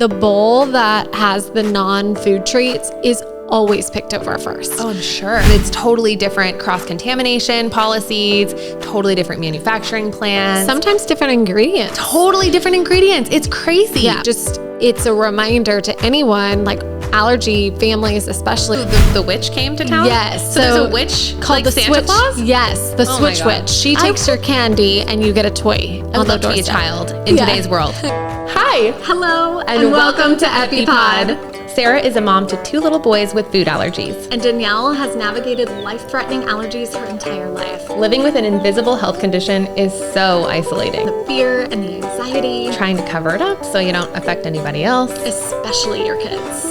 the bowl that has the non-food treats is always picked over first. Oh, I'm sure. It's totally different cross-contamination policies, totally different manufacturing plans. Sometimes different ingredients. Totally different ingredients. It's crazy. Yeah, it's a reminder to anyone, like allergy families especially. The witch came to town? Yes. So there's a witch called the Santa Switch, Claus? Yes, the Switch Witch. She takes your candy and you get a toy I would love to be a child in today's world. Hi. Hello. And welcome to EpiPod. Sarah is a mom to 2 little boys with food allergies. And Danielle has navigated life-threatening allergies her entire life. Living with an invisible health condition is so isolating. The fear and the anxiety. Trying to cover it up so you don't affect anybody else. Especially your kids.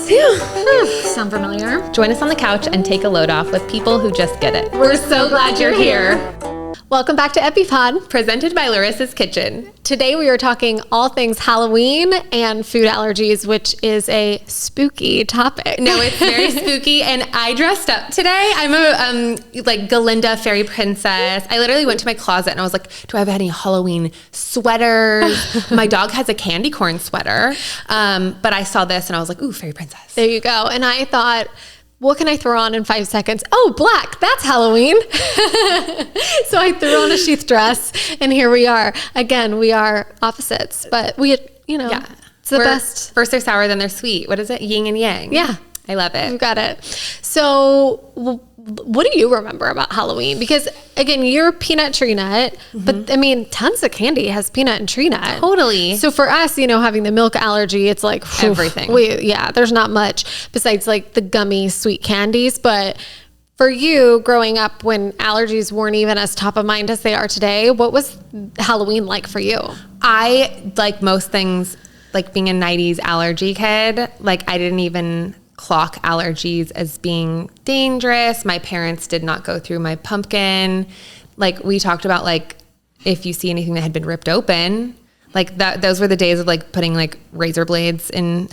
Sound familiar? Join us on the couch and take a load off with people who just get it. We're so glad you're here. Welcome back to EpiPod. Presented by Lorissa's Kitchen. Today we are talking all things Halloween and food allergies, which is a spooky topic. No, it's very spooky, and I dressed up today. I'm a like Galinda fairy princess. I literally went to my closet and I was like, do I have any Halloween sweaters? My dog has a candy corn sweater, but I saw this and I was like, ooh, fairy princess. There you go. And I thought, what can I throw on in 5 seconds? Oh, black. That's Halloween. So I threw on a sheath dress, and here we are. Again, we are opposites, but we, it's the best. First they're sour, then they're sweet. What is it? Yin and yang. Yeah. I love it. You got it. So what do you remember about Halloween? Because again, you're peanut tree nut, but I mean, tons of candy has peanut and tree nut. Totally. So for us, having the milk allergy, it's like everything. There's not much besides like the gummy sweet candies. But for you growing up when allergies weren't even as top of mind as they are today, what was Halloween like for you? I, like most things, like being a 90s allergy kid, like I didn't even clock allergies as being dangerous. My parents did not go through my pumpkin. Like we talked about, like if you see anything that had been ripped open, like that, those were the days of like putting like razor blades in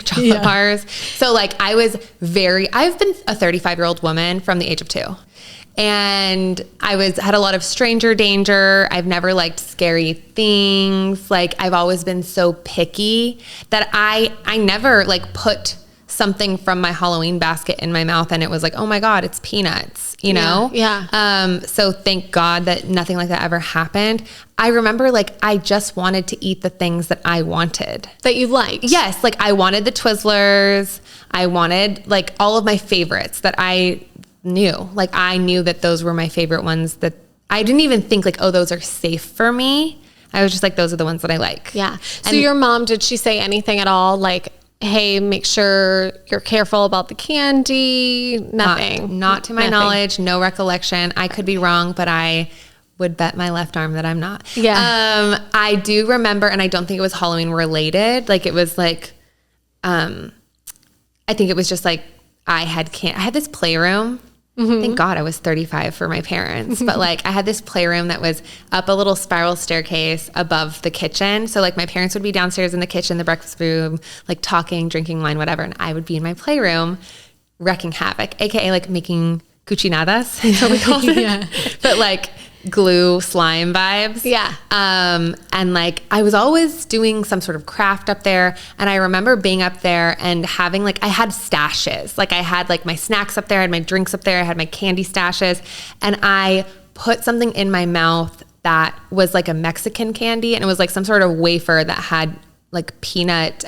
chocolate bars. So like I've been a 35-year-old woman from the age of 2. And had a lot of stranger danger. I've never liked scary things. Like I've always been so picky that I never like put something from my Halloween basket in my mouth and it was like, oh my God, it's peanuts, you know? Yeah. So thank God that nothing like that ever happened. I remember like, I just wanted to eat the things that I wanted. That you liked. Yes. Like I wanted the Twizzlers. I wanted like all of my favorites that I knew. Like I knew that those were my favorite ones that I didn't even think like, oh, those are safe for me. I was just like, those are the ones that I like. Yeah. So your mom, did she say anything at all? Like, hey, make sure you're careful about the candy? Nothing. Not to my knowledge, no recollection. I could be wrong, but I would bet my left arm that I'm not. Yeah. I do remember, and I don't think it was Halloween related. Like it was like, I think it was just like, I had this playroom. Thank God I was 35 for my parents. But like I had this playroom that was up a little spiral staircase above the kitchen. So like my parents would be downstairs in the kitchen, the breakfast room, like talking, drinking wine, whatever. And I would be in my playroom wrecking havoc, AKA like making cuchinadas. That's what we called it. Yeah. But like glue slime vibes. Yeah. And like I was always doing some sort of craft up there. And I remember being up there and having like, I had stashes. Like I had like my snacks up there, I had my drinks up there, I had my candy stashes. And I put something in my mouth that was like a Mexican candy. And it was like some sort of wafer that had like peanut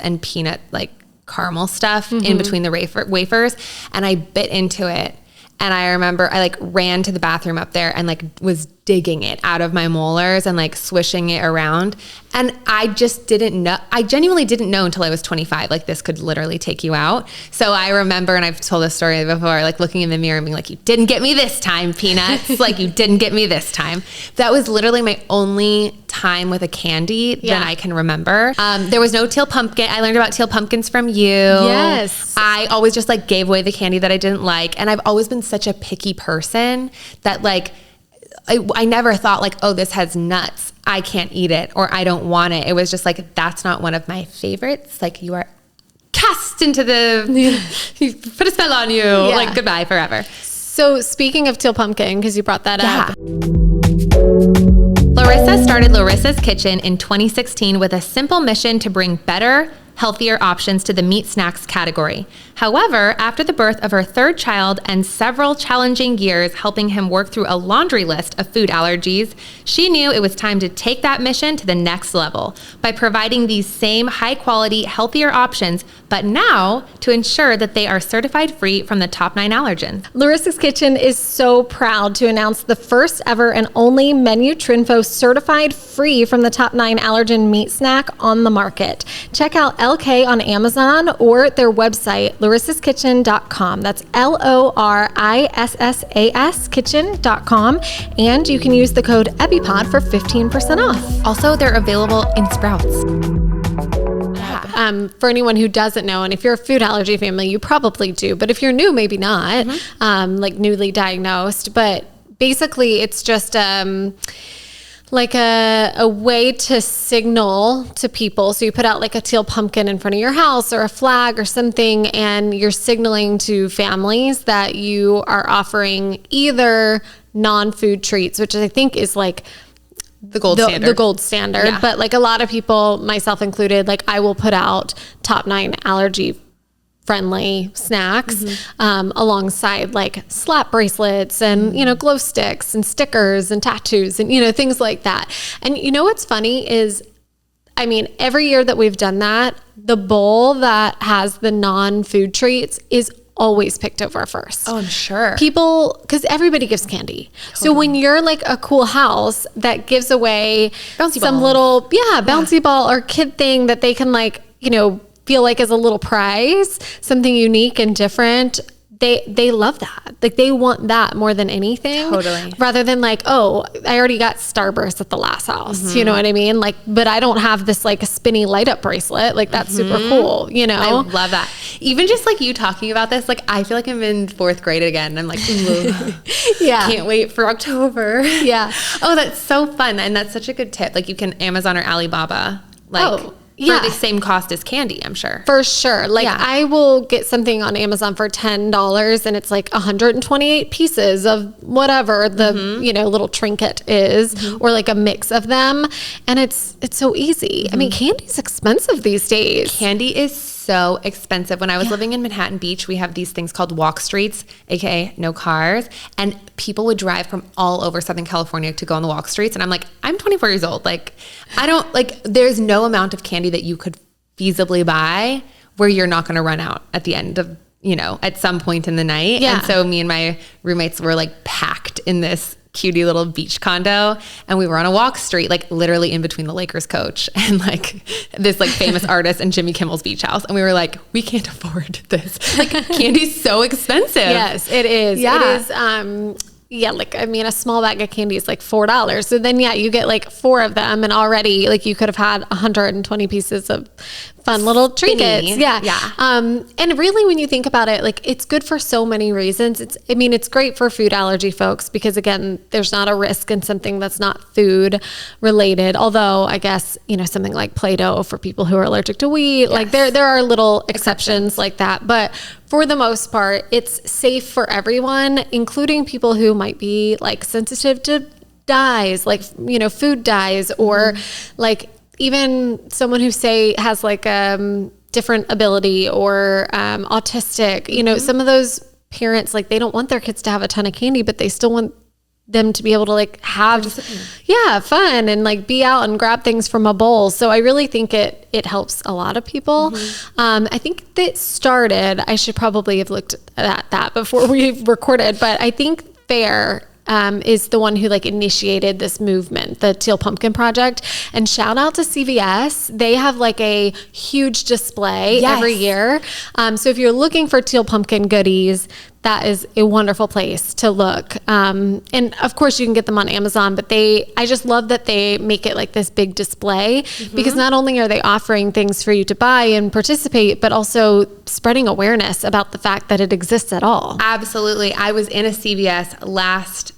like caramel stuff in between the wafers. And I bit into it. And I remember I like ran to the bathroom up there and like was digging it out of my molars and like swishing it around. And I just didn't know. I genuinely didn't know until I was 25, like this could literally take you out. So I remember, and I've told this story before, like looking in the mirror and being like, you didn't get me this time, Peanuts. Like you didn't get me this time. That was literally my only time with a candy that I can remember. There was no Teal Pumpkin. I learned about Teal Pumpkins from you. Yes. I always just like gave away the candy that I didn't like. And I've always been such a picky person that like, I never thought like, oh, this has nuts, I can't eat it, or I don't want it. It was just like, that's not one of my favorites. Like you are cast into you put a spell on you, like goodbye forever. So speaking of Teal Pumpkin, because you brought that up. Lorissa started Lorissa's Kitchen in 2016 with a simple mission to bring better, healthier options to the meat snacks category. However, after the birth of her third child and several challenging years helping him work through a laundry list of food allergies, she knew it was time to take that mission to the next level by providing these same high-quality, healthier options, but now to ensure that they are certified free from the top 9 allergens. Lorissa's Kitchen is so proud to announce the first ever and only Menu Trinfo certified free from the top 9 allergen meat snack on the market. Check out LK on Amazon or their website, lorissaskitchen.com. That's LORISSAS kitchen.com. And you can use the code EpiPod for 15% off. Also, they're available in Sprouts. For anyone who doesn't know, and if you're a food allergy family, you probably do, but if you're new, maybe not, like newly diagnosed. But basically, it's just like a way to signal to people. So you put out like a teal pumpkin in front of your house or a flag or something, and you're signaling to families that you are offering either non-food treats, which I think is like the gold standard. The gold standard. Yeah. But like a lot of people, myself included, like I will put out top 9 allergy friendly snacks alongside like slap bracelets and, you know, glow sticks and stickers and tattoos and, you know, things like that. And you know, what's funny is, I mean, every year that we've done that, the bowl that has the non-food treats is always picked over first. Oh, I'm sure. People, because everybody gives candy. Totally. So when you're like a cool house that gives away some little, bouncy ball or kid thing that they can like, you know, feel like is a little prize, something unique and different, they love that. Like they want that more than anything. Totally. Rather than like, oh, I already got Starburst at the last house. You know what I mean? Like, but I don't have this like a spinny light up bracelet. Like that's super cool, you know? I love that. Even just like you talking about this, like I feel like I'm in 4th grade again. I'm like, yeah, can't wait for October. Yeah. Oh, that's so fun. And that's such a good tip. Like you can Amazon or Alibaba, like for the same cost as candy, I'm sure. For sure. Like I will get something on Amazon for $10 and it's like 128 pieces of whatever the, you know, little trinket is, or like a mix of them. And it's so easy. I mean, candy's expensive these days. Candy is so expensive. When I was living in Manhattan Beach, we have these things called walk streets, aka no cars, and people would drive from all over Southern California to go on the walk streets. And I'm like, I'm 24 years old. Like, I don't like, there's no amount of candy that you could feasibly buy where you're not going to run out at the end of, you know, at some point in the night. Yeah. And so me and my roommates were like packed in this cutie little beach condo, and we were on a walk street, like literally in between the Lakers coach and like this like famous artist and Jimmy Kimmel's beach house. And we were like, we can't afford this. Like candy's so expensive. Yes, it is. Yeah. It is. Like, I mean, a small bag of candy is like $4. So then, you get like 4 of them and already like you could have had 120 pieces of fun little trinkets. Yeah. And really when you think about it, like it's good for so many reasons. It's great for food allergy folks because again, there's not a risk in something that's not food related. Although I guess, you know, something like Play-Doh for people who are allergic to wheat, like there are little exceptions like that. But for the most part, it's safe for everyone, including people who might be like sensitive to dyes, like, you know, food dyes, or like even someone who say has like different ability or autistic, you know, some of those parents, like they don't want their kids to have a ton of candy, but they still want them to be able to like have fun and like be out and grab things from a bowl. So I really think it helps a lot of people. I think that started, I should probably have looked at that before we recorded, but I think Fair is the one who like initiated this movement, the Teal Pumpkin Project. And shout out to CVS. They have like a huge display every year. So if you're looking for Teal Pumpkin goodies, that is a wonderful place to look. And of course you can get them on Amazon, but I just love that they make it like this big display because not only are they offering things for you to buy and participate, but also spreading awareness about the fact that it exists at all. Absolutely. I was in a CVS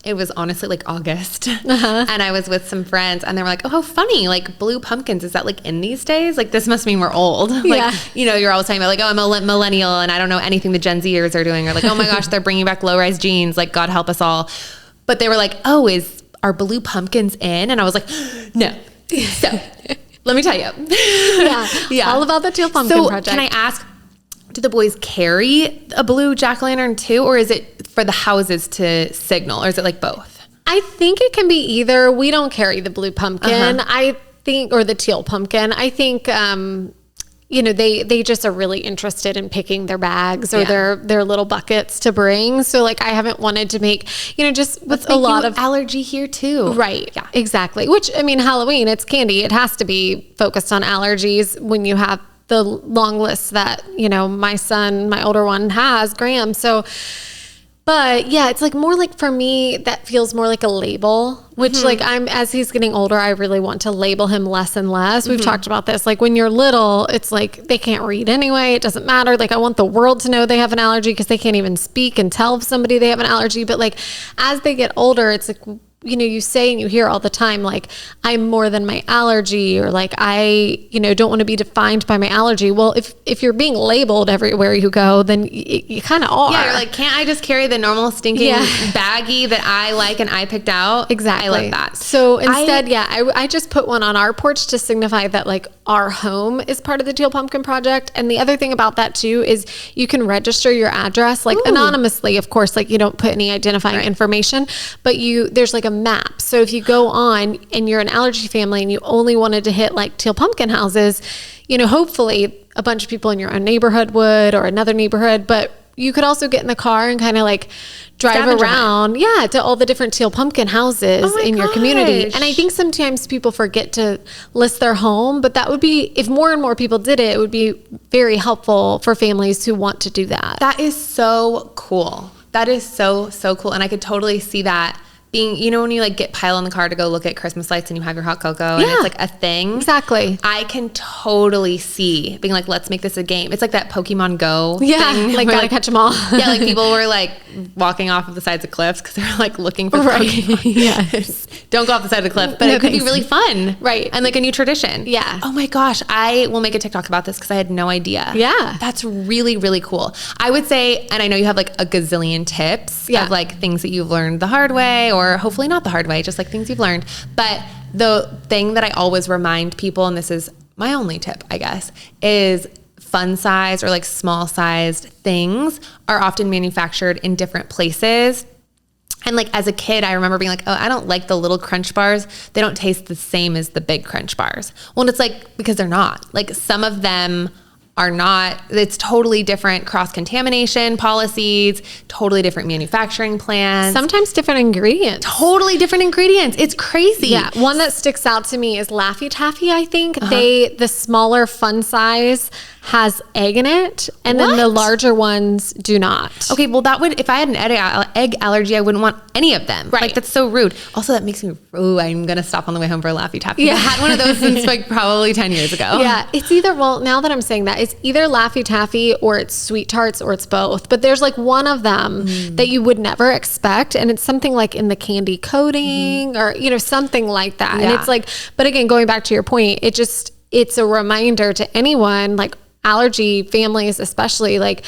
it was honestly like August and I was with some friends and they were like, oh, how funny, like blue pumpkins, is that like in these days? Like this must mean we're old. Like, you know, you're always talking about like, oh, I'm a millennial and I don't know anything the Gen Zers are doing, or like, oh my gosh, they're bringing back low-rise jeans, like God help us all. But they were like, oh, are blue pumpkins in? And I was like, no. So let me tell you. Yeah. All about the Teal Pumpkin Project. Can I ask, do the boys carry a blue jack-o'-lantern too? Or is it for the houses to signal? Or is it like both? I think it can be either. We don't carry the blue pumpkin. I think, or the teal pumpkin. I think, they just are really interested in picking their bags or their little buckets to bring. So like, I haven't wanted to make, just with a lot of allergy here too. Right. Yeah, exactly. Which, I mean, Halloween, it's candy. It has to be focused on allergies when you have the long list that, my son, my older one has, Graham. So, but yeah, it's like more like, for me, that feels more like a label, which like as he's getting older, I really want to label him less and less. We've talked about this. Like when you're little, it's like they can't read anyway. It doesn't matter. Like I want the world to know they have an allergy because they can't even speak and tell somebody they have an allergy. But like as they get older, it's like, you say and you hear all the time, like, I'm more than my allergy, or like, I, don't want to be defined by my allergy. Well, if you're being labeled everywhere you go, then you kind of are. Yeah, you're like, can't I just carry the normal stinking baggie that I like and I picked out? Exactly. I like that. So instead, I just put one on our porch to signify that like our home is part of the Teal Pumpkin Project. And the other thing about that too is you can register your address, like anonymously, of course, like you don't put any identifying information, but there's like a map. So if you go on and you're an allergy family and you only wanted to hit like Teal Pumpkin houses, hopefully a bunch of people in your own neighborhood would, or another neighborhood, but you could also get in the car and kind of like drive around, to all the different Teal Pumpkin houses in your community. And I think sometimes people forget to list their home, but that would be, if more and more people did it, it would be very helpful for families who want to do that. That is so cool. That is so, so cool. And I could totally see that being, when you like pile in the car to go look at Christmas lights and you have your hot cocoa and it's like a thing. Exactly. I can totally see being like, let's make this a game. It's like that Pokemon Go thing. Like gotta like, catch them all. Yeah, like people were like walking off of the sides of cliffs because they're like looking for Pokemon. Yes. Don't go off the side of the cliff, but it could be really fun. Right. And like a new tradition. Yeah. Oh my gosh. I will make a TikTok about this because I had no idea. Yeah. That's really, really cool. I would say, and I know you have like a gazillion tips of like things that you've learned the hard way, or hopefully not the hard way, just like things you've learned. But the thing that I always remind people, and this is my only tip, I guess, is fun size or like small sized things are often manufactured in different places. And like as a kid, I remember being like, oh, I don't like the little Crunch bars. They don't taste the same as the big Crunch bars. Well, and it's like, because they're not. Like some of them are not, it's totally different cross-contamination policies, totally different manufacturing plans. Sometimes different ingredients. Totally different ingredients. It's crazy. Yeah. One that sticks out to me is Laffy Taffy, I think. The smaller fun size has egg in it, and then the larger ones do not. Okay, well that would, if I had an egg allergy, I wouldn't want any of them. Right. Like that's so rude. Also that makes me, I'm going to stop on the way home for a Laffy Taffy. I had one of those since like probably 10 years ago. Yeah, it's either, now that I'm saying that, it's either Laffy Taffy or it's Sweet Tarts or it's both. But there's like one of them that you would never expect, and it's something like in the candy coating or, something like that. Yeah. And it's like, but again, going back to your point, it's a reminder to anyone, like allergy families especially, like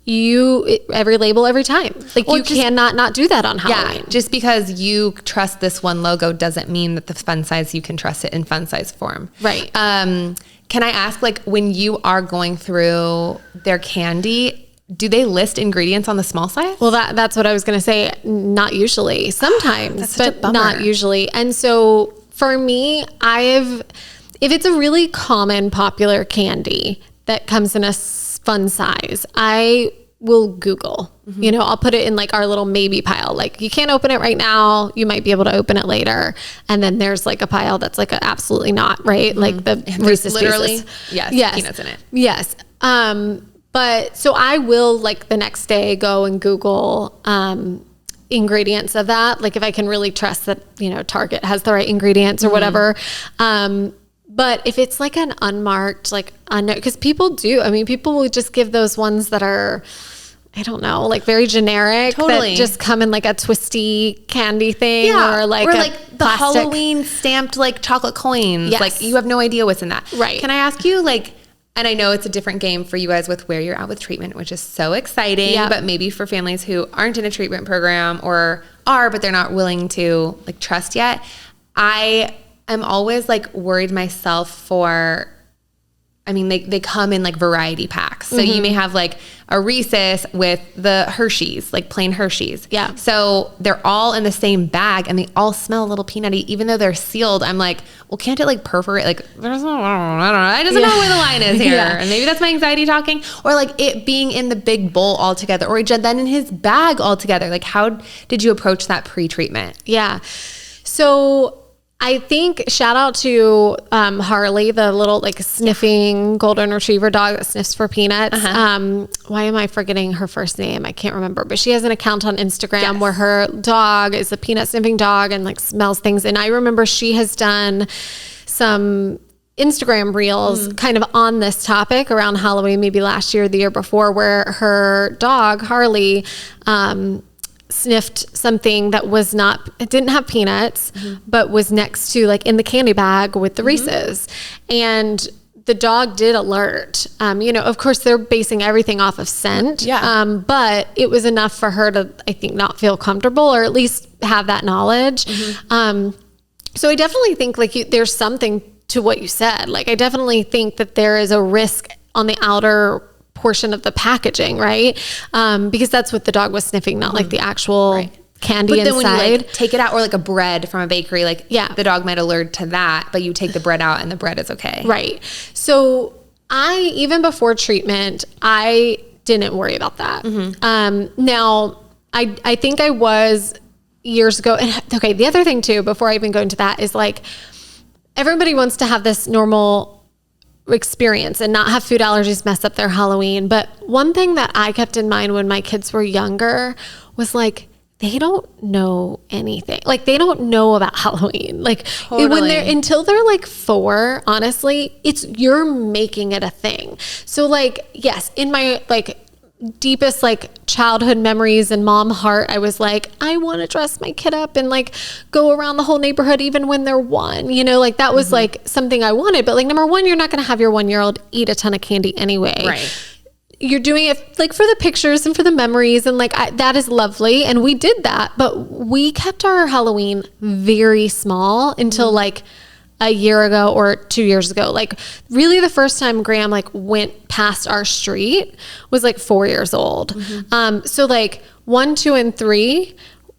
every label every time. Like you cannot not do that on Halloween. Yeah, just because you trust this one logo doesn't mean that the fun size, you can trust it in fun size form. Right. Can I ask, like when you are going through their candy, do they list ingredients on the small size? Well, that's what I was going to say. Not usually. Sometimes, but not usually. And so for me, if it's a really common, popular candy that comes in a fun size, I will Google, I'll put it in like our little maybe pile. Like you can't open it right now. You might be able to open it later. And then there's like a pile that's like absolutely not, right? Like the Reese's literally, Pieces. yes, peanuts in it. Yes. But so I will like the next day go and Google, ingredients of that. Like if I can really trust that, Target has the right ingredients or whatever. But if it's like an unmarked, like because people will just give those ones that are, I don't know, like very generic, that just come in like a twisty candy thing, or like the plastic. Halloween stamped like chocolate coins. Yes. Like you have no idea what's in that. Right. Can I ask you, like, and I know it's a different game for you guys with where you're at with treatment, which is so exciting, but maybe for families who aren't in a treatment program or are, but they're not willing to like trust yet. I I'm always like worried myself for, I mean, they come in like variety packs. So you may have like a Reese's with the Hershey's, like plain Hershey's. Yeah. So they're all in the same bag and they all smell a little peanutty, even though they're sealed. I'm like, well, can't it like perforate? Like, there's no, I don't know. I just don't know where the line is here. And maybe that's my anxiety talking, or like it being in the big bowl altogether, or then in his bag altogether. Like, how did you approach that pre-treatment? Yeah. So I think shout out to Harley, the little like sniffing golden retriever dog that sniffs for peanuts. Why am I forgetting her first name? I can't remember, but she has an account on Instagram where her dog is a peanut sniffing dog and like smells things. And I remember she has done some Instagram reels kind of on this topic around Halloween, maybe last year, the year before, where her dog, Harley, sniffed something that was not, it didn't have peanuts, but was next to like in the candy bag with the Reese's. And the dog did alert. You know, of course they're basing everything off of scent. But it was enough for her to, I think, not feel comfortable, or at least have that knowledge. So I definitely think like there's something to what you said. Like I definitely think that there is a risk on the outer portion of the packaging, right? Because that's what the dog was sniffing, not like the actual candy inside. But then when you like take it out, or like a bread from a bakery, like the dog might alert to that, but you take the bread out and the bread is okay. Right. So even before treatment, I didn't worry about that. Now I think I was years ago. And okay, the other thing too, before I even go into that, is like everybody wants to have this normal experience and not have food allergies mess up their Halloween. But one thing that I kept in mind when my kids were younger was like, they don't know anything. Like they don't know about Halloween. Like until they're like 4, honestly, you're making it a thing. So like, yes, in my like deepest like childhood memories and mom heart, I was like, I want to dress my kid up and like go around the whole neighborhood even when they're 1, you know, like that was like something I wanted. But like, number 1, you're not going to have your 1-year-old eat a ton of candy anyway. Right. You're doing it like for the pictures and for the memories, and like that is lovely, and we did that. But we kept our Halloween very small until like a year ago or 2 years ago. Like really the first time Graham like went past our street was like 4 years old. So like 1, 2, and 3,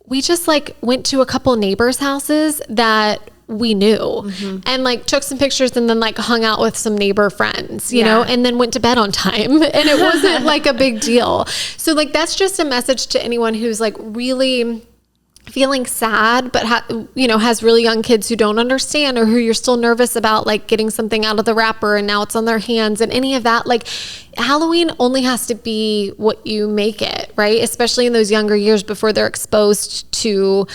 we just like went to a couple neighbors' houses that we knew and like took some pictures and then like hung out with some neighbor friends, you know, and then went to bed on time, and it wasn't like a big deal. So like, that's just a message to anyone who's like really feeling sad, but has really young kids who don't understand, or who you're still nervous about like getting something out of the wrapper and now it's on their hands and any of that. Like Halloween only has to be what you make it, right? Especially in those younger years before they're exposed to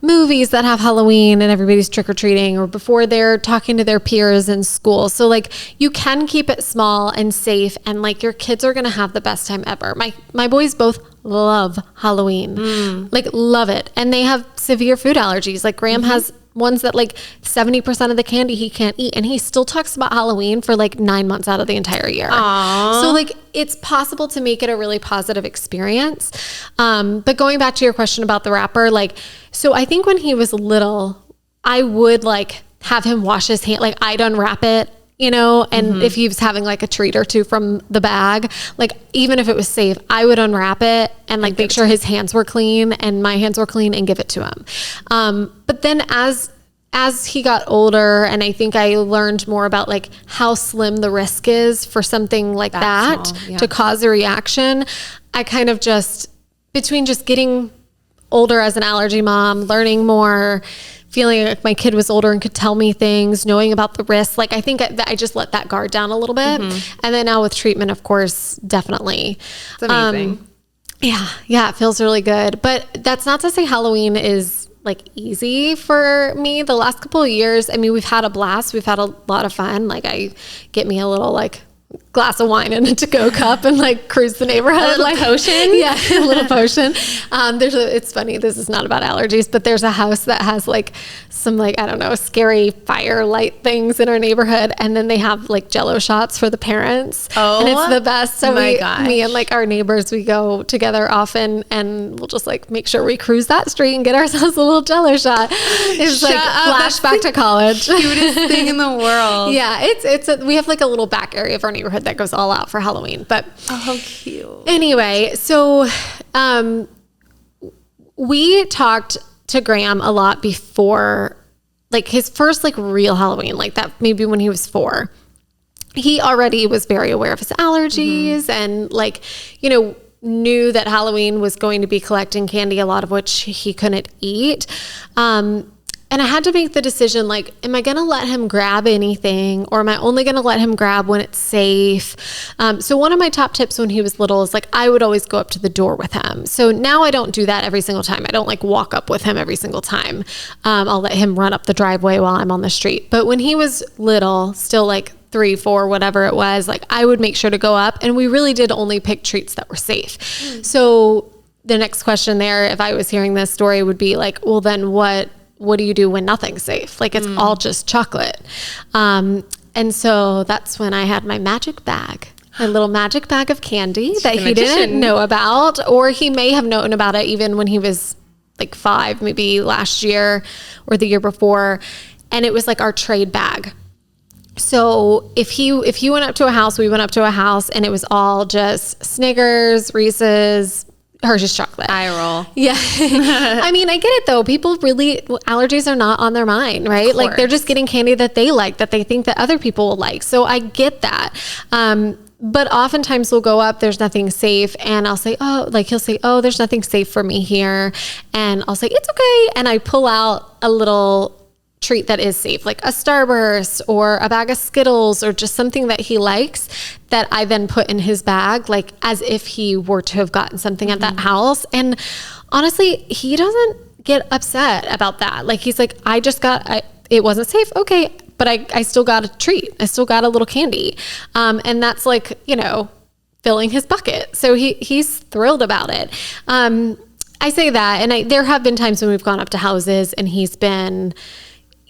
movies that have Halloween and everybody's trick-or-treating, or before they're talking to their peers in school. So like you can keep it small and safe, and like your kids are going to have the best time ever. My boys both love Halloween, like love it. And they have severe food allergies. Like Graham has ones that like 70% of the candy he can't eat, and he still talks about Halloween for like 9 months out of the entire year. So like it's possible to make it a really positive experience. But going back to your question about the wrapper, like, so I think when he was little, I would like have him wash his hand. Like I'd unwrap it, you know, and if he was having like a treat or two from the bag, like even if it was safe, I would unwrap it and like make sure his hands were clean and my hands were clean and give it to him. But then as he got older, and I think I learned more about like how slim the risk is for something like that to cause a reaction, I kind of between getting older as an allergy mom, learning more, feeling like my kid was older and could tell me things, knowing about the risks. Like I think I just let that guard down a little bit. And then now with treatment, of course, definitely. It's amazing. Yeah, it feels really good. But that's not to say Halloween is like easy for me. The last couple of years, I mean, we've had a blast. We've had a lot of fun. Like I get me a little like glass of wine in a to-go cup and like cruise the neighborhood. A little potion? Yeah, a little potion. It's funny, this is not about allergies, but there's a house that has like some like, I don't know, scary fire light things in our neighborhood. And then they have like Jell-O shots for the parents. Oh, and it's the best. So my gosh. me and like our neighbors, we go together often and we'll just like make sure we cruise that street and get ourselves a little Jell-O shot. It's like flashback to college. Cutest thing in the world. Yeah, we have like a little back area of our neighborhood that goes all out for Halloween. But cute. Anyway, so we talked to Graham a lot before like his first like real Halloween, like that maybe when he was 4. He already was very aware of his allergies and like, you know, knew that Halloween was going to be collecting candy, a lot of which he couldn't eat. And I had to make the decision, like, am I going to let him grab anything or am I only going to let him grab when it's safe? So one of my top tips when he was little is like, I would always go up to the door with him. So now I don't do that every single time. I don't like walk up with him every single time. I'll let him run up the driveway while I'm on the street. But when he was little, still like 3, 4, whatever it was, like I would make sure to go up and we really did only pick treats that were safe. So the next question there, if I was hearing this story would be like, well, then what do you do when nothing's safe? Like it's all just chocolate. And so that's when I had my magic bag, my little magic bag of candy that he didn't know about, or he may have known about it even when he was like 5, maybe last year or the year before. And it was like our trade bag. So if he went up to a house, we went up to a house and it was all just Snickers, Reese's, Hershey's chocolate. I roll. Yeah. I mean, I get it though. People really, allergies are not on their mind, right? Like they're just getting candy that they like, that they think that other people will like. So I get that. But oftentimes we'll go up, there's nothing safe. And I'll say, he'll say, there's nothing safe for me here. And I'll say, it's okay. And I pull out a little treat that is safe, like a Starburst or a bag of Skittles or just something that he likes that I then put in his bag, like as if he were to have gotten something at that house. And honestly, he doesn't get upset about that. Like he's like, it wasn't safe. Okay. But I still got a treat. I still got a little candy. And that's like, you know, filling his bucket. So he's thrilled about it. I say that. And there have been times when we've gone up to houses and he's been,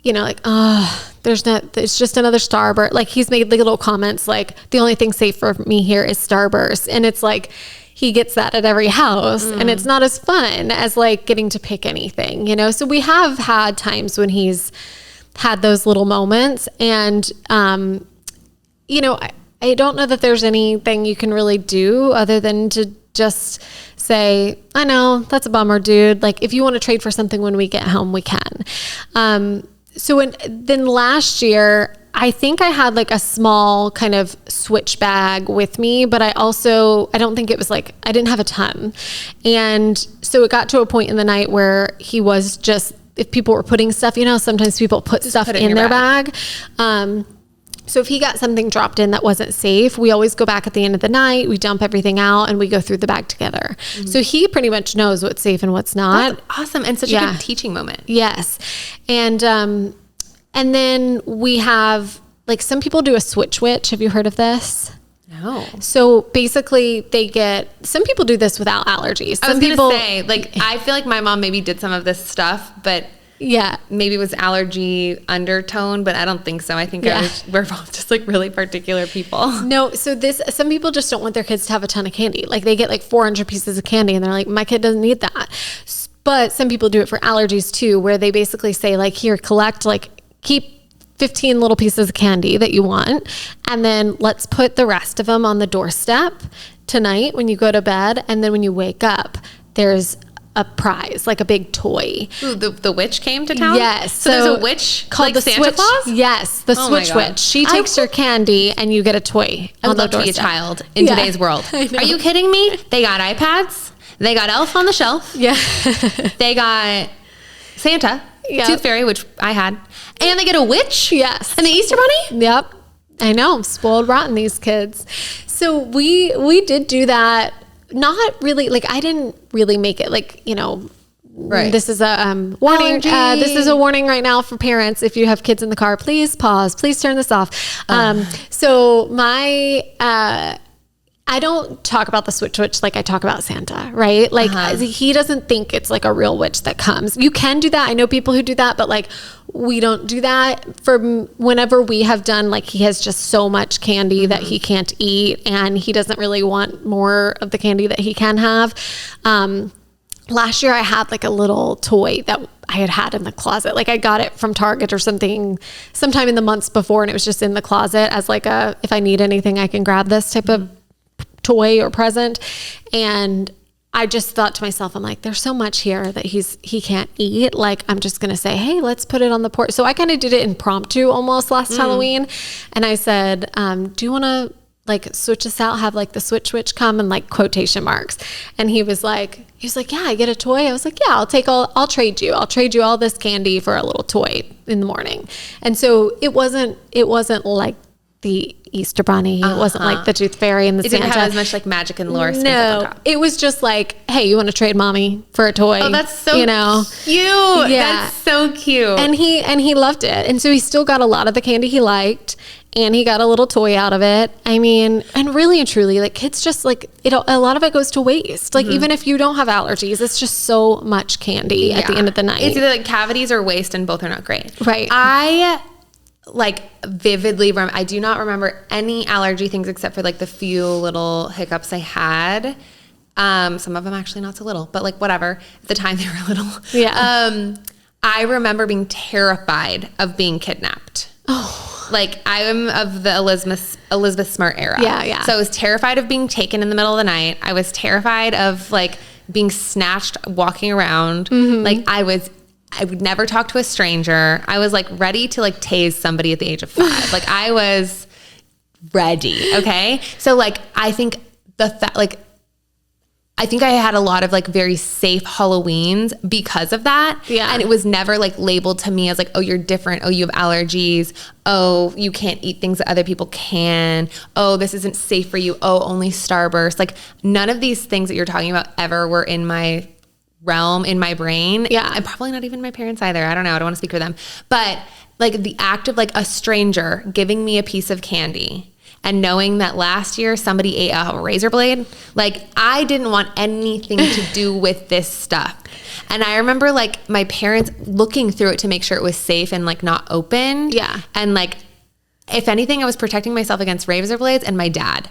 you know, like, it's just another Starburst. Like he's made little comments like the only thing safe for me here is Starburst. And it's like, he gets that at every house and it's not as fun as like getting to pick anything, you know? So we have had times when he's had those little moments and, you know, I don't know that there's anything you can really do other than to just say, I know that's a bummer, dude. Like if you want to trade for something when we get home, we can. Then last year, I think I had like a small kind of switch bag with me, but I don't think it was like, I didn't have a ton. And so it got to a point in the night where he was just, if people were putting stuff, you know, sometimes people put stuff in their bag. So if he got something dropped in that wasn't safe, we always go back at the end of the night, we dump everything out and we go through the bag together. So he pretty much knows what's safe and what's not. That's awesome. And such a good teaching moment. Yes. And then we have, like some people do a switch witch. Have you heard of this? No. So basically some people do this without allergies. I was going to say, like, I feel like my mom maybe did some of this stuff, but yeah, maybe it was allergy undertone, but I don't think so. I think we're both just like really particular people. No. So some people just don't want their kids to have a ton of candy. Like they get like 400 pieces of candy and they're like, my kid doesn't need that. But some people do it for allergies too, where they basically say like, here, keep 15 little pieces of candy that you want. And then let's put the rest of them on the doorstep tonight when you go to bed. And then when you wake up, there's a prize, like a big toy. Ooh, the witch came to town? Yes. So there's a witch called the Santa Switch, Claus? Yes, the Switch Witch. She takes your candy and you get a toy. I would love to be a child in today's world. Are you kidding me? They got iPads. They got Elf on the Shelf. Yeah. They got Santa. Yep. Tooth Fairy, which I had. And they get a witch? Yes. And the Easter Bunny? Yep. I know. Spoiled rotten, these kids. So we did do that. Not really, like I didn't really make it like, you know, This is a warning. This is a warning right now for parents. If you have kids in the car, please pause. Please turn this off. So I don't talk about the switch witch like I talk about Santa, right? Like he doesn't think it's like a real witch that comes. You can do that. I know people who do that, but like we don't do that. For whenever we have done, like he has just so much candy that he can't eat, and he doesn't really want more of the candy that he can have. Last year I had like a little toy that I had in the closet. Like I got it from Target or something sometime in the months before, and it was just in the closet as like if I need anything, I can grab this type of toy or present. And I just thought to myself, I'm like, there's so much here that he can't eat. Like, I'm just going to say, hey, let's put it on the porch. So I kind of did it impromptu almost last Halloween. And I said, do you want to like switch us out? Have like the switch witch come, and like quotation marks. And he was like, yeah, I get a toy. I was like, yeah, I'll trade you all this candy for a little toy in the morning. And so it wasn't like the Easter Bunny. It wasn't like the Tooth Fairy and the Santa. It didn't have as much like magic and lore. No, it was just like, hey, you want to trade mommy for a toy? Oh, that's so cute. Yeah. That's so cute. And he loved it. And so he still got a lot of the candy he liked, and he got a little toy out of it. I mean, and really and truly, like kids just like a lot of it goes to waste. Like even if you don't have allergies, it's just so much candy at the end of the night. It's either like cavities or waste, and both are not great. Right. I like vividly I do not remember any allergy things except for like the few little hiccups I had. Some of them actually not so little, but like whatever. At the time they were little. Yeah. I remember being terrified of being kidnapped. Oh. Like I am of the Elizabeth Smart era. Yeah. So I was terrified of being taken in the middle of the night. I was terrified of like being snatched walking around. Like I would never talk to a stranger. I was like ready to like tase somebody at the age of 5. Like I was ready. Okay. So like, I think I think I had a lot of like very safe Halloweens because of that. Yeah. And it was never like labeled to me as like, oh, you're different. Oh, you have allergies. Oh, you can't eat things that other people can. Oh, this isn't safe for you. Oh, only Starburst. Like none of these things that you're talking about ever were in my realm, in my brain. Yeah. And probably not even my parents either. I don't know. I don't want to speak for them. But like the act of like a stranger giving me a piece of candy and knowing that last year somebody ate a razor blade, like I didn't want anything to do with this stuff. And I remember like my parents looking through it to make sure it was safe and like not open. Yeah. And like, if anything, I was protecting myself against razor blades. And my dad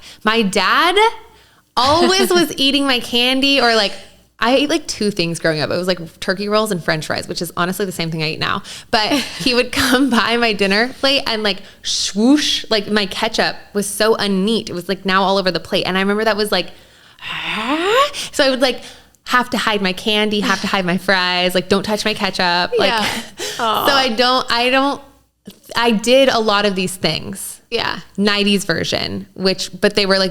always was eating my candy, or like, I ate like 2 things growing up. It was like turkey rolls and french fries, which is honestly the same thing I eat now. But he would come by my dinner plate and like swoosh, like my ketchup was so unneat. It was like now all over the plate. And I remember that was like, so I would like have to hide my candy, have to hide my fries, like don't touch my ketchup. Like, so I did a lot of these things. Yeah. 90s version, but they were like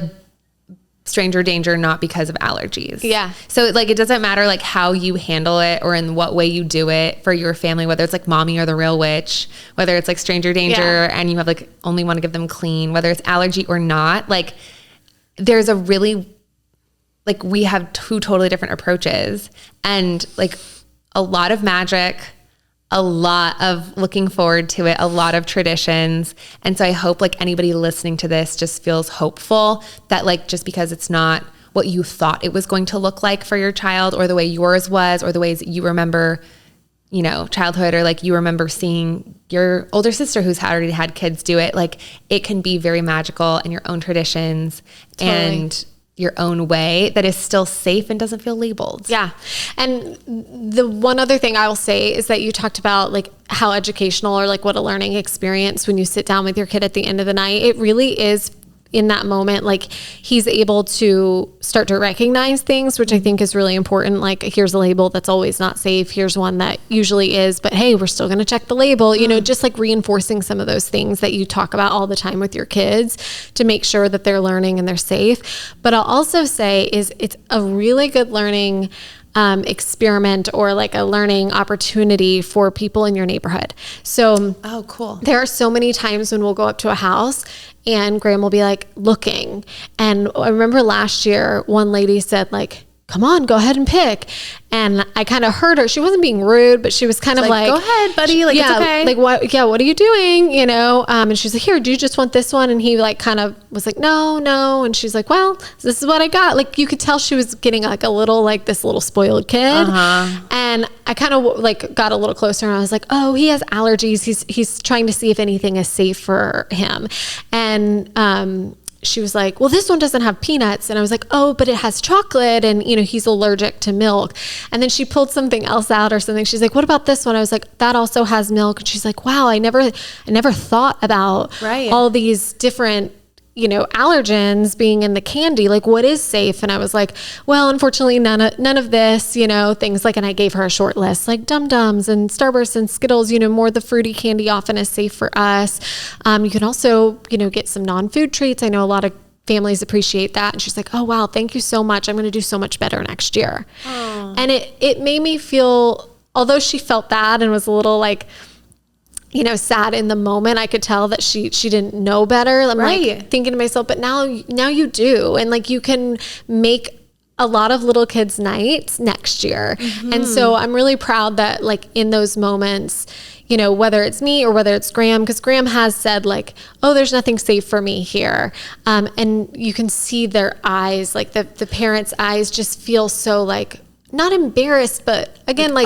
stranger danger, not because of allergies. Yeah. So like, it doesn't matter like how you handle it or in what way you do it for your family, whether it's like mommy or the real witch, whether it's like stranger danger and you have like only want to give them clean, whether it's allergy or not, like there's a really, like we have 2 totally different approaches, and like a lot of magic, a lot of looking forward to it, a lot of traditions. And so I hope like anybody listening to this just feels hopeful that like, just because it's not what you thought it was going to look like for your child, or the way yours was, or the ways that you remember, you know, childhood, or like you remember seeing your older sister who's already had kids do it, like it can be very magical in your own traditions. Totally. And your own way that is still safe and doesn't feel labeled. Yeah. And the one other thing I will say is that you talked about like how educational, or like what a learning experience when you sit down with your kid at the end of the night. It really is in that moment, like he's able to start to recognize things, which I think is really important. Like, here's a label that's always not safe. Here's one that usually is, but hey, we're still going to check the label, you know, just like reinforcing some of those things that you talk about all the time with your kids to make sure that they're learning and they're safe. But I'll also say is it's a really good learning experiment, or like a learning opportunity for people in your neighborhood. So, oh, cool. There are so many times when we'll go up to a house and Graham will be like looking. And I remember last year, one lady said like, come on, go ahead and pick. And I kind of heard her. She wasn't being rude, but she was kind of like, go ahead, buddy. Like, yeah, it's okay. like what are you doing? You know? And she's like, here, do you just want this one? And he like kind of was like, no. And she's like, well, this is what I got. Like, you could tell she was getting like a little, like this little spoiled kid. And I kind of like got a little closer and I was like, oh, he has allergies. He's trying to see if anything is safe for him. And, she was like, well, this one doesn't have peanuts. And I was like, oh, but it has chocolate and, you know, he's allergic to milk. And then she pulled something else out or something. She's like, what about this one? I was like, that also has milk. And she's like, wow, I never thought about all these different, you know, allergens being in the candy. Like, what is safe? And I was like, well, unfortunately, none of this, you know, things like, and I gave her a short list, like Dum-Dums and Starburst and Skittles, you know, more the fruity candy often is safe for us. You can also, you know, get some non-food treats. I know a lot of families appreciate that. And she's like, oh, wow, thank you so much. I'm going to do so much better next year. And it made me feel, although she felt that and was a little like, you know, sad in the moment, I could tell that she didn't know better. I'm like thinking to myself, but now you do. And like, you can make a lot of little kids' nights next year. And so I'm really proud that like in those moments, you know, whether it's me or whether it's Graham, because Graham has said like, oh, there's nothing safe for me here. And you can see their eyes, like the parents' eyes just feel so like, not embarrassed, but again, like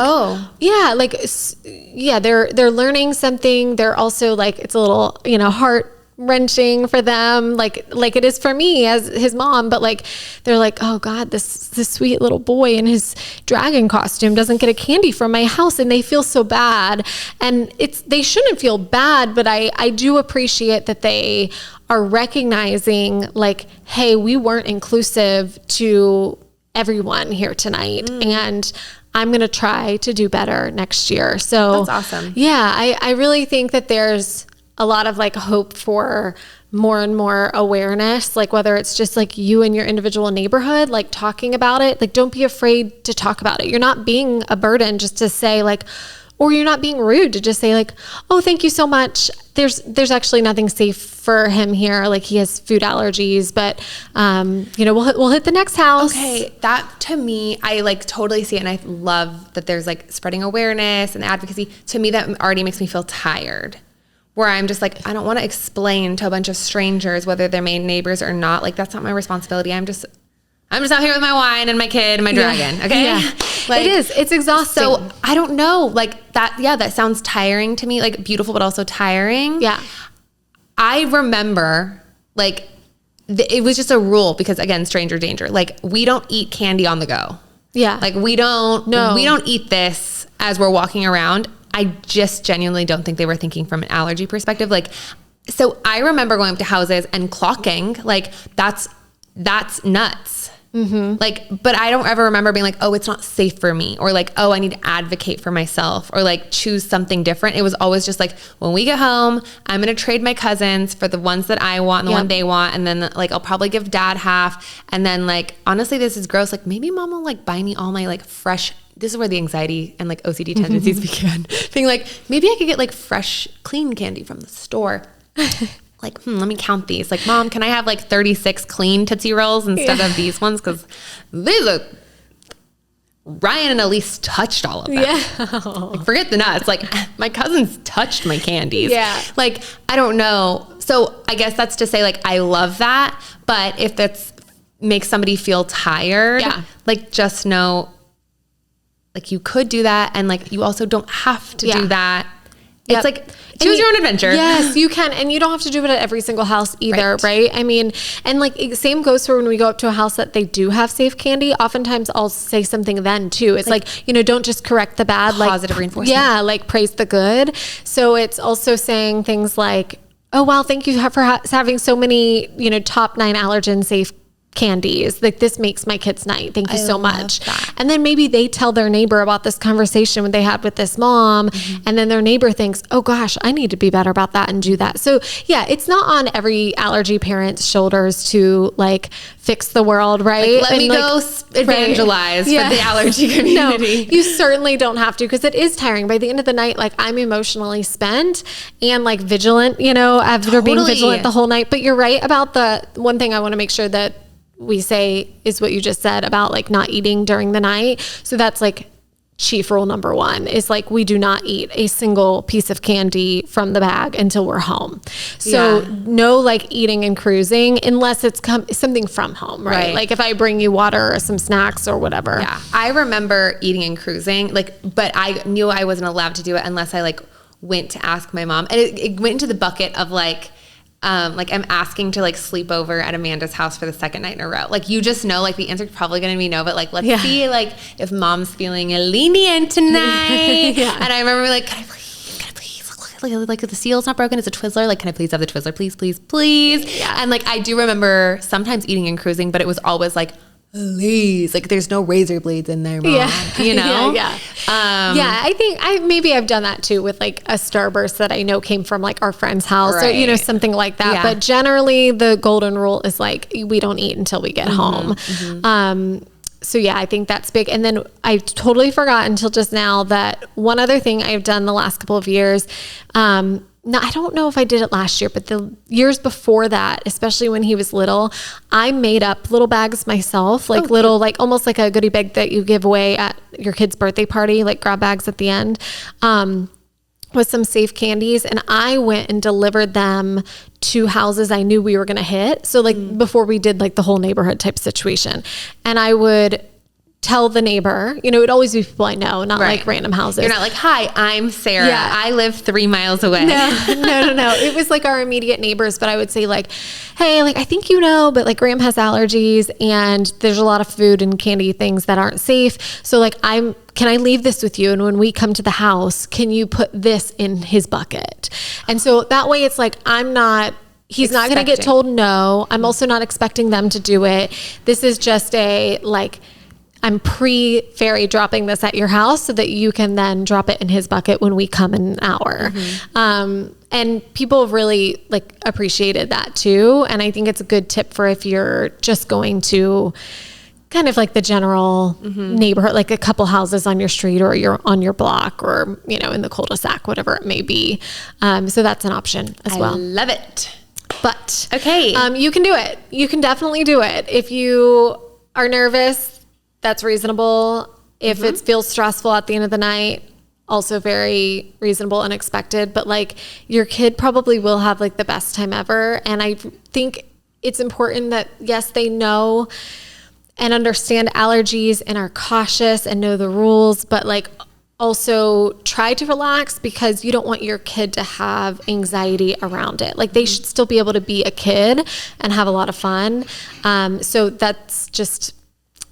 they're learning something. They're also like, it's a little, you know, heart wrenching for them, like it is for me as his mom, but like, they're like, oh God, this sweet little boy in his dragon costume doesn't get a candy from my house. And they feel so bad. And they shouldn't feel bad, but I do appreciate that they are recognizing like, hey, we weren't inclusive to everyone here tonight. And I'm going to try to do better next year. So that's awesome. Yeah. I really think that there's a lot of like hope for more and more awareness, like whether it's just like you in your individual neighborhood, like talking about it, like don't be afraid to talk about it. You're not being a burden just to say like, or you're not being rude to just say like, oh, thank you so much. There's actually nothing safe for him here. Like he has food allergies, but you know, we'll hit the next house. Okay. That to me, I like totally see it. And I love that there's like spreading awareness and advocacy. To me, that already makes me feel tired, where I'm just like, I don't want to explain to a bunch of strangers whether they're my neighbors or not. Like that's not my responsibility. I'm just out here with my wine and my kid and my dragon. Okay. Yeah. Like, it is. It's exhausting. So I don't know, like that. Yeah. That sounds tiring to me, like beautiful, but also tiring. Yeah. I remember like it was just a rule because again, stranger danger. Like we don't eat candy on the go. Yeah. Like we don't eat this as we're walking around. I just genuinely don't think they were thinking from an allergy perspective. Like, so I remember going up to houses and clocking, like that's nuts. Like, but I don't ever remember being like, oh, it's not safe for me, or like, oh, I need to advocate for myself, or like choose something different. It was always just like, when we get home, I'm going to trade my cousins for the ones that I want and the one they want. And then like, I'll probably give dad half. And then like, honestly, this is gross. Like maybe mom will like buy me all my like fresh, this is where the anxiety and like OCD tendencies began. Being like, maybe I could get like fresh, clean candy from the store. Like, let me count these. Like, Mom, can I have like 36 clean Tootsie Rolls instead of these ones? Because these are, Ryan and Elise touched all of them. Yeah. Like, forget the nuts. Like, my cousins touched my candies. Yeah. Like, I don't know. So I guess that's to say, like, I love that. But if that's makes somebody feel tired, like, just know, like, you could do that. And like, you also don't have to do that. It's like, choose your own adventure. Yes, you can. And you don't have to do it at every single house either, right? I mean, and like same goes for when we go up to a house that they do have safe candy. Oftentimes I'll say something then too. It's like, you know, don't just correct the bad. Positive reinforcement. Yeah, like praise the good. So it's also saying things like, oh, wow, thank you for having so many, you know, top 9 allergen safe candies. Like this makes my kids' night. Thank you so much. That. And then maybe they tell their neighbor about this conversation they had with this mom. And then their neighbor thinks, oh gosh, I need to be better about that and do that. So yeah, it's not on every allergy parent's shoulders to like fix the world, right? Like, let me go evangelize for the allergy community. No, you certainly don't have to, because it is tiring. By the end of the night, like I'm emotionally spent and like vigilant, you know, after being vigilant the whole night. But you're right about the one thing I want to make sure that we say is what you just said about like not eating during the night. So that's like chief rule number 1 is like, we do not eat a single piece of candy from the bag until we're home. So no like eating and cruising unless it's something from home, right? Like if I bring you water or some snacks or whatever. Yeah. I remember eating and cruising, like, but I knew I wasn't allowed to do it unless I like went to ask my mom. And it went into the bucket of like I'm asking to like sleep over at Amanda's house for the second night in a row. Like you just know, like the answer's probably going to be no, but like, let's see like if mom's feeling lenient tonight. And I remember like, can I please, like the seal's not broken. It's a Twizzler. Like, can I please have the Twizzler? Please, please, please. Yeah. And like, I do remember sometimes eating and cruising, but it was always like, please, like there's no razor blades in there, Mom. You know? I think I've done that too with like a Starburst that I know came from like our friend's house or, you know, something like that. But generally the golden rule is like, we don't eat until we get home. So yeah, I think that's big. And then I totally forgot until just now that one other thing I've done the last couple of years, now, I don't know if I did it last year, but the years before that, especially when he was little, I made up little bags myself, like little, like almost like a goodie bag that you give away at your kid's birthday party, like grab bags at the end, with some safe candies. And I went and delivered them to houses I knew we were going to hit. So like before we did like the whole neighborhood type situation, and I would tell the neighbor, you know, it'd always be people I know, not like random houses. You're not like, hi, I'm Sarah. I live 3 miles away. No. It was like our immediate neighbors, but I would say like, hey, like, I think you know, but like Graham has allergies and there's a lot of food and candy things that aren't safe. So like, can I leave this with you? And when we come to the house, can you put this in his bucket? And so that way it's like, he's not going to get told no. I'm also not expecting them to do it. This is just I'm pre-fairy dropping this at your house so that you can then drop it in his bucket when we come in an hour. And people have really like appreciated that too. And I think it's a good tip for if you're just going to kind of like the general neighborhood, like a couple houses on your street or you're on your block or, you know, in the cul-de-sac, whatever it may be. So that's an option as well. I love it. But you can do it. You can definitely do it. If you are nervous, that's reasonable. If it feels stressful at the end of the night, also very reasonable and expected. But like your kid probably will have like the best time ever. And I think it's important that yes, they know and understand allergies and are cautious and know the rules, but like also try to relax because you don't want your kid to have anxiety around it. Like they should still be able to be a kid and have a lot of fun. So that's just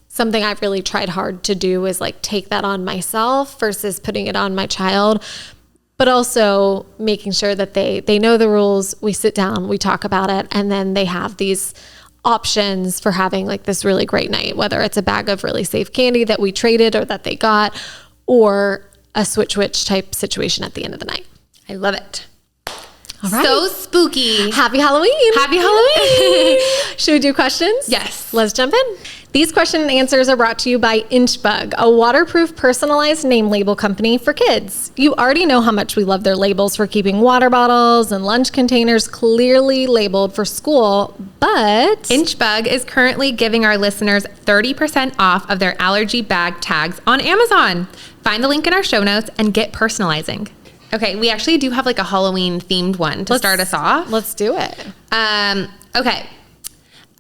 something I've really tried hard to do is like take that on myself versus putting it on my child, but also making sure that they know the rules. We sit down, we talk about it, and then they have these options for having like this really great night, whether it's a bag of really safe candy that we traded or that they got, or a switch type situation at the end of the night. I love it. All right. So spooky. Happy Halloween. Happy Halloween. Should we do questions? Yes. Let's jump in. These question and answers are brought to you by Inchbug, a waterproof personalized name label company for kids. You already know how much we love their labels for keeping water bottles and lunch containers clearly labeled for school, but Inchbug is currently giving our listeners 30% off of their allergy bag tags on Amazon. Find the link in our show notes and get personalizing. Okay, we actually do have like a Halloween themed one to start us off. Let's do it. Okay.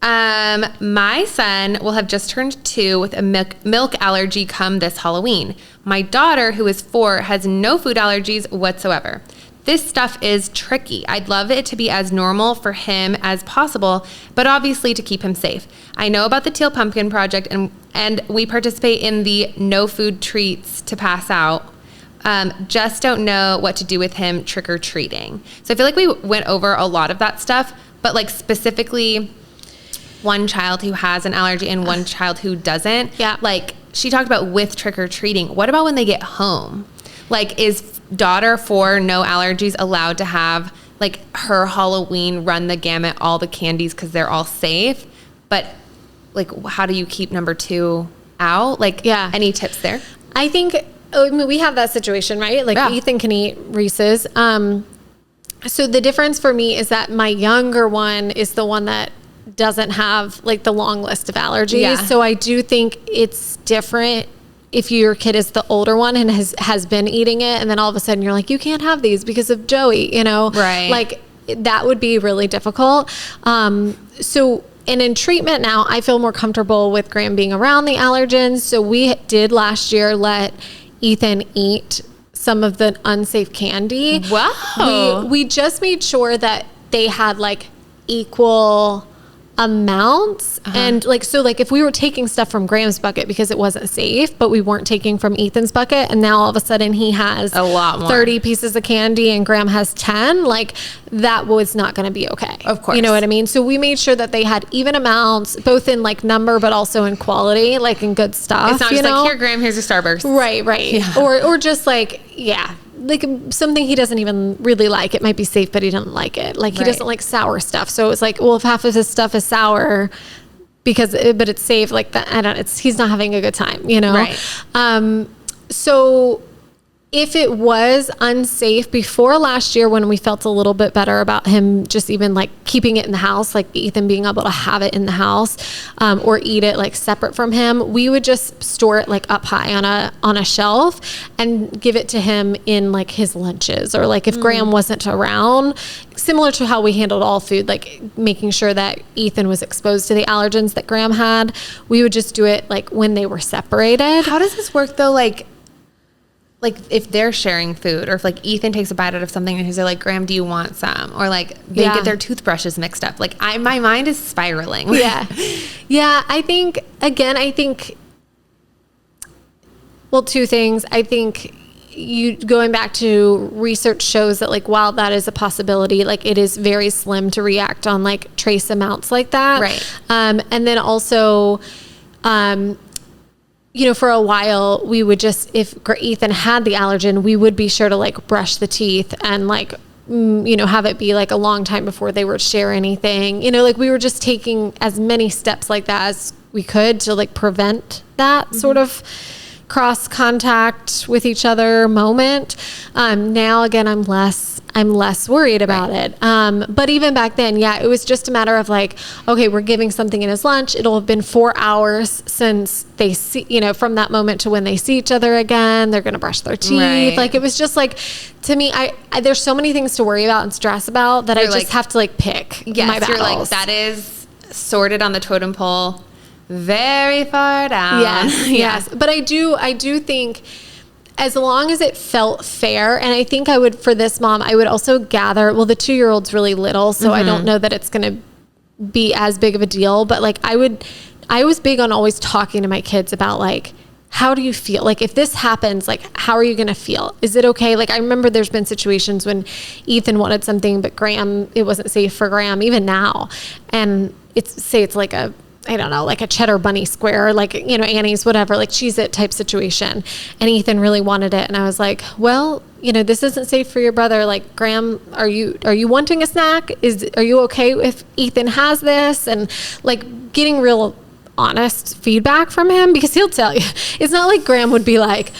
My son will have just turned 2 with a milk allergy come this Halloween. My daughter, who is 4, has no food allergies whatsoever. This stuff is tricky. I'd love it to be as normal for him as possible, but obviously to keep him safe. I know about the Teal Pumpkin Project and we participate in the no food treats to pass out. Just don't know what to do with him trick-or-treating. So I feel like we went over a lot of that stuff, but like specifically one child who has an allergy and one child who doesn't. Yeah. Like she talked about with trick-or-treating. What about when they get home? Like is daughter 4, no allergies, allowed to have like her Halloween run the gamut, all the candies because they're all safe? But like how do you keep number 2 out? Like any tips there? I think we have that situation, right? Like Ethan can eat Reese's. So the difference for me is that my younger one is the one that doesn't have like the long list of allergies. Yeah. So I do think it's different if your kid is the older one and has been eating it, and then all of a sudden you're like, you can't have these because of Joey, you know? Right. Like that would be really difficult. So and in treatment now, I feel more comfortable with Graham being around the allergens. So we did last year let Ethan eat some of the unsafe candy. Wow. We just made sure that they had like equal amounts. And like, so like if we were taking stuff from Graham's bucket because it wasn't safe, but we weren't taking from Ethan's bucket, and now all of a sudden he has a lot more, 30 pieces of candy and Graham has 10, like that was not going to be okay. Of course. You know what I mean? So we made sure that they had even amounts, both in like number, but also in quality, like in good stuff. It's not just like, here, Graham, here's your Starburst. Right. Yeah. Or just like, yeah, like something he doesn't even really like. It might be safe, but he doesn't like it. Like he doesn't like sour stuff. So it's like, well, if half of his stuff is sour but it's safe, like that, he's not having a good time, you know? Right. So if it was unsafe before last year, when we felt a little bit better about him just even like keeping it in the house, like Ethan being able to have it in the house, or eat it like separate from him, we would just store it like up high on a shelf and give it to him in like his lunches, or like if Graham wasn't around, similar to how we handled all food, like making sure that Ethan was exposed to the allergens that Graham had, we would just do it like when they were separated. How does this work though? Like if they're sharing food, or if like Ethan takes a bite out of something and he's like, Graham, do you want some? Or like they get their toothbrushes mixed up. Like my mind is spiraling. Yeah. I think, well, two things. I think going back to research shows that like, while that is a possibility, like it is very slim to react on like trace amounts like that. Right. And then also, you know, for a while we would just, if Ethan had the allergen, we would be sure to like brush the teeth and like, you know, have it be like a long time before they would share anything, you know, like we were just taking as many steps like that as we could to like prevent that sort of cross contact with each other moment. Now again, I'm less worried about it. But even back then, it was just a matter of like, okay, we're giving something in his lunch. It'll have been 4 hours since they see, you know, from that moment to when they see each other again, they're going to brush their teeth. Right. Like, it was just like, to me, I there's so many things to worry about and stress about that I just have to like pick my battles. You're like, that is sorted on the totem pole very far down. Yes. But I do think, as long as it felt fair, and I think I would, for this mom, I would also gather, well, the 2-year-old's really little, so I don't know that it's going to be as big of a deal, but like I was big on always talking to my kids about like, how do you feel? Like if this happens, like how are you going to feel? Is it okay? Like I remember there's been situations when Ethan wanted something, but it wasn't safe for Graham, even now. And it's like a, I don't know, like a cheddar bunny square, like, you know, Annie's, whatever, like Cheez-It type situation. And Ethan really wanted it. And I was like, well, you know, this isn't safe for your brother. Like, Graham, are you wanting a snack? Are you okay if Ethan has this? And like getting real honest feedback from him, because he'll tell you. It's not like Graham would be like,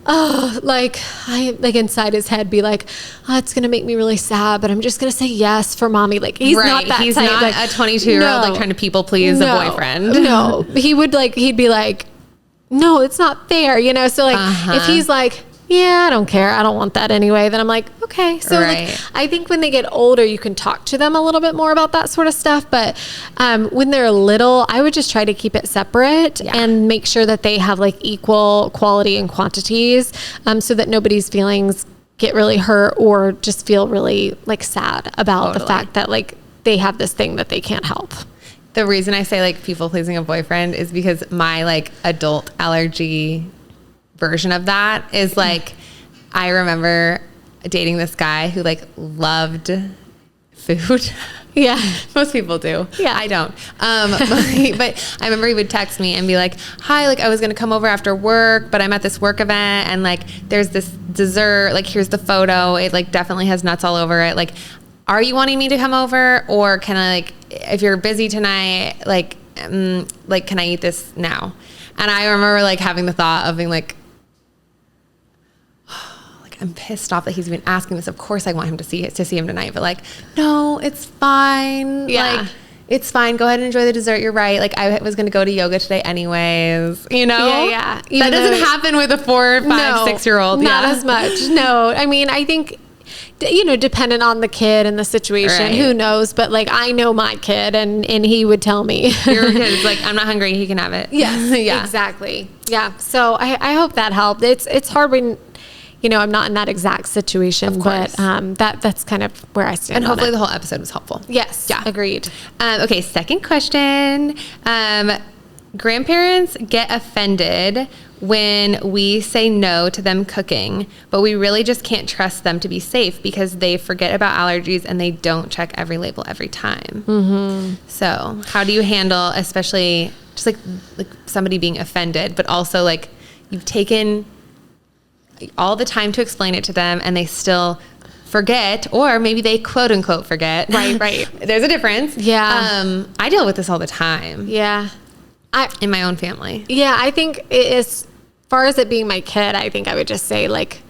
oh, like inside his head be like, oh, it's gonna make me really sad, but I'm just gonna say yes for mommy. Like he's not that he's type. Not like, a 22-year-old like trying to people please a boyfriend. No, he'd be like, no, it's not fair, you know. So like if he's like, yeah, I don't care, I don't want that anyway, then I'm like, okay. So like, I think when they get older, you can talk to them a little bit more about that sort of stuff. But when they're little, I would just try to keep it separate and make sure that they have like equal quality and quantities, so that nobody's feelings get really hurt or just feel really like sad about the fact that like they have this thing that they can't help. The reason I say like people pleasing a boyfriend is because my like adult allergy version of that is like, I remember dating this guy who like loved food. Yeah. Most people do. Yeah. I don't. But I remember he would text me and be like, hi, like I was going to come over after work, but I'm at this work event and like there's this dessert, like here's the photo. It like definitely has nuts all over it. Like, are you wanting me to come over, or can I like, if you're busy tonight, like can I eat this now? And I remember like having the thought of being like, I'm pissed off that he's been asking this. Of course I want him to see him tonight, but like, no, it's fine. Yeah. Like, it's fine. Go ahead and enjoy the dessert. You're right. Like I was going to go to yoga today anyways, you know? Yeah. That doesn't happen with a 4, 5, 6-year-old. Not as much. No. I mean, I think, you know, dependent on the kid and the situation, who knows? But like, I know my kid and he would tell me. Your kid's like, I'm not hungry. He can have it. Yes, yeah, exactly. Yeah. So I hope that helped. It's hard when, you know, I'm not in that exact situation, but that's kind of where I stand. And hopefully the whole episode was helpful. Yes. Yeah. Agreed. Okay. Second question. Grandparents get offended when we say no to them cooking, but we really just can't trust them to be safe because they forget about allergies and they don't check every label every time. Mm-hmm. So how do you handle, especially just like somebody being offended, but also like you've taken all the time to explain it to them and they still forget, or maybe they quote unquote forget. Right. There's a difference. Yeah. I deal with this all the time. Yeah. In my own family. Yeah. I think as far as it being my kid, I think I would just say like,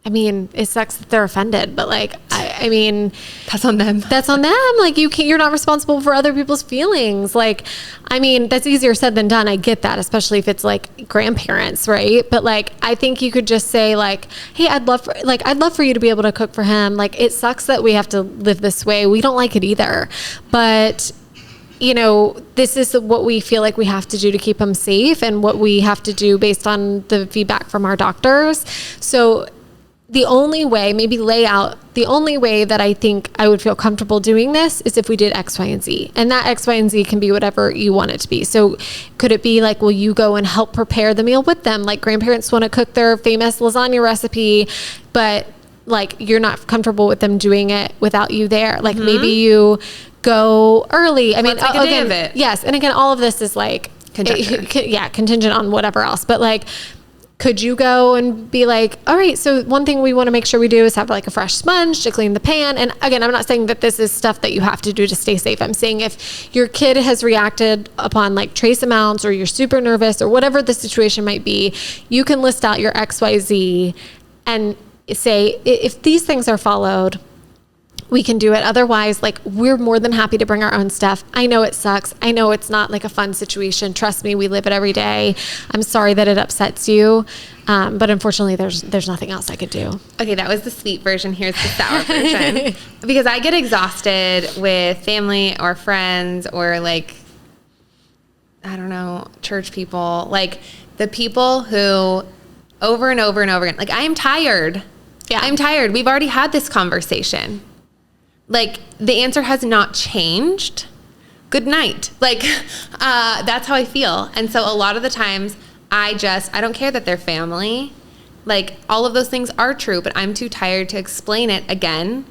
I mean, it sucks that they're offended, but like, I mean, that's on them. That's on them. Like you're not responsible for other people's feelings. Like, I mean, that's easier said than done. I get that, especially if it's like grandparents, right? But like, I think you could just say like, hey, I'd love for you to be able to cook for him. Like, it sucks that we have to live this way. We don't like it either, but you know, this is what we feel like we have to do to keep him safe and what we have to do based on the feedback from our doctors. So the only way that I think I would feel comfortable doing this is if we did X, Y, and Z. And that X, Y, and Z can be whatever you want it to be. So could it be like, will you go and help prepare the meal with them? Like grandparents want to cook their famous lasagna recipe, but like you're not comfortable with them doing it without you there. Like maybe you go early. I mean, take a day of it. Yes. And again, all of this is like, contingent on whatever else. But like, could you go and be like, all right, so one thing we want to make sure we do is have like a fresh sponge to clean the pan. And again, I'm not saying that this is stuff that you have to do to stay safe. I'm saying if your kid has reacted upon like trace amounts or you're super nervous or whatever the situation might be, you can list out your XYZ and say, if these things are followed, we can do it. Otherwise, like we're more than happy to bring our own stuff. I know it sucks. I know it's not like a fun situation. Trust me, we live it every day. I'm sorry that it upsets you. But unfortunately there's nothing else I could do. Okay. That was the sweet version. Here's the sour version. Because I get exhausted with family or friends or like, I don't know, church people, like the people who over and over and over again, like I am tired. Yeah. I'm tired. We've already had this conversation. Like the answer has not changed. Good night. Like, that's how I feel. And so a lot of the times I don't care that they're family. Like all of those things are true, but I'm too tired to explain it again.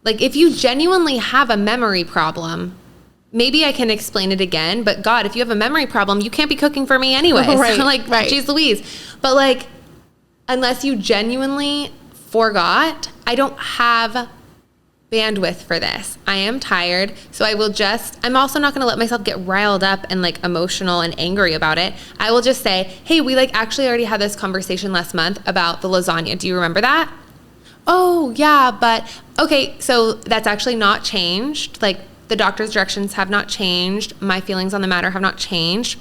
Like if you genuinely have a memory problem, maybe I can explain it again, but God, if you have a memory problem, you can't be cooking for me anyways. Right. Geez Louise. But like, unless you genuinely forgot, I don't have bandwidth for this. I am tired. So I'm also not going to let myself get riled up and like emotional and angry about it. I will just say, hey, we like actually already had this conversation last month about the lasagna. Do you remember that? Oh yeah, but okay. So that's actually not changed. Like the doctor's directions have not changed. My feelings on the matter have not changed.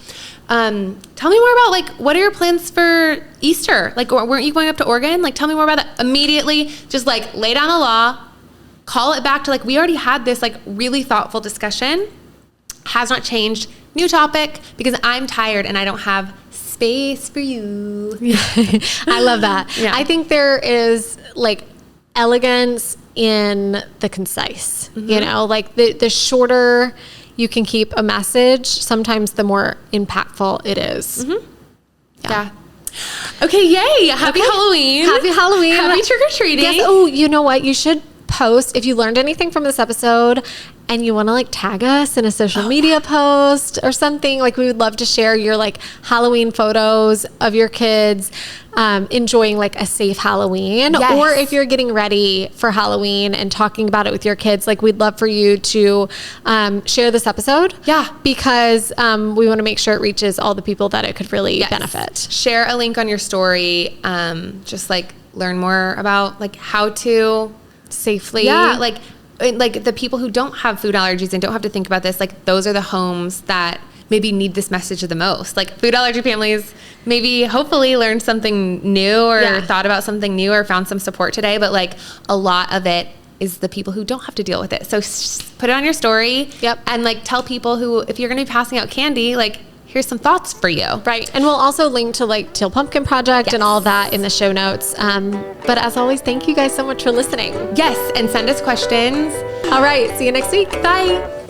Tell me more about like, what are your plans for Easter? Like, weren't you going up to Oregon? Like, tell me more about that immediately. Just like lay down the law. Call it back to like, we already had this like really thoughtful discussion. Has not changed. New topic because I'm tired and I don't have space for you. I love that. Yeah. I think there is like elegance in the concise, you know, like the shorter you can keep a message, sometimes the more impactful it is. Yeah. Okay. Yay. Happy Halloween. Happy Halloween. Happy trick-or-treating. Yes. Oh, you know what? You should post if you learned anything from this episode and you want to like tag us in a social media post or something. Like we would love to share your like Halloween photos of your kids enjoying like a safe Halloween. Yes. Or if you're getting ready for Halloween and talking about it with your kids, like we'd love for you to share this episode. Yeah. Because we want to make sure it reaches all the people that it could really benefit. Share a link on your story. Just like learn more about like how to safely. Yeah. Like like the people who don't have food allergies and don't have to think about this, like those are the homes that maybe need this message the most. Like food allergy families maybe hopefully learned something new or thought about something new or found some support today. But like a lot of it is the people who don't have to deal with it. So put it on your story. Yep. And like tell people who, if you're going to be passing out candy, like here's some thoughts for you. Right. And we'll also link to like Teal Pumpkin Project and all that in the show notes. But as always, thank you guys so much for listening. Yes. And send us questions. All right. See you next week. Bye.